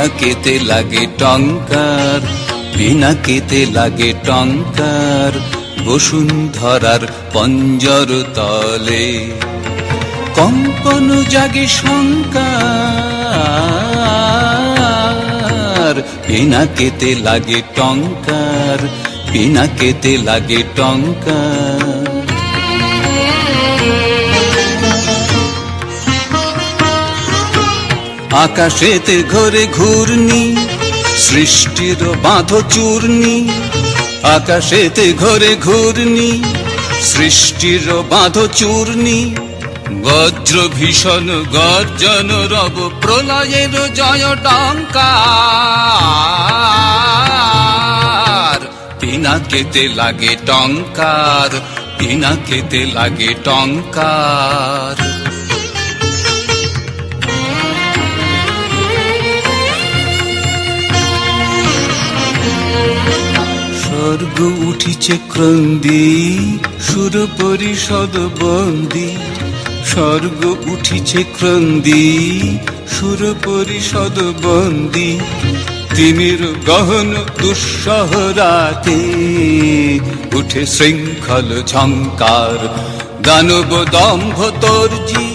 পিনাকেতে লাগে টঙ্কার, পিনাকেতে লাগে টঙ্কার, বসুন্ধরার পঞ্জর তলে কম্পন জাগে শঙ্কার। পিনাকেতে লাগে টঙ্কার, পিনাকেতে লাগে টঙ্কার। আকাশেতে ঘোরে ঘূর্ণি, সৃষ্টির বাঁধ চূর্ণি। আকাশেতে ঘোরে ঘূর্ণি, সৃষ্টির বাঁধ চূর্ণি। বজ্র ভীষণ গর্জন রব, প্রলয়ের জয় টঙ্কার। পিনাকেতে লাগে টঙ্কার, পিনাকেতে লাগে টঙ্কার। স্বর্গ উঠিছে ক্রন্দী, সুর পরিষদ বন্দী। স্বর্গ উঠিছে ক্রন্দী, সুর পরিষদ বন্দী। তিমির গহন দুঃসহ রাতে উঠে শৃঙ্খল ঝঙ্কার। দানব দম্ভ তর্জি,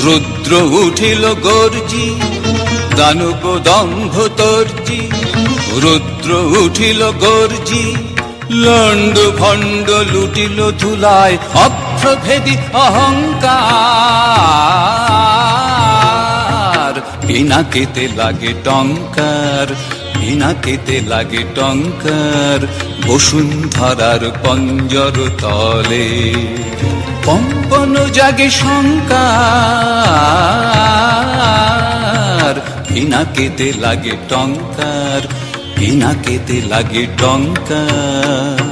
রুদ্র উঠিল গর্জি। দানব দম্ভ তর্জি, রুদ্র উঠিল গর্জি। লণ্ড ভণ্ড লুটিল ধুলায়, অভ্রভেদী অহংকার। পিনাকেতে লাগে টঙ্কার, পিনাকেতে লাগে টঙ্কার, বসুন্ধরার পঞ্জর তলে কম্পন জাগে শঙ্কার। পিনাকেতে লাগে টঙ্কার, পিনাকেতে লাগে টঙ্কার।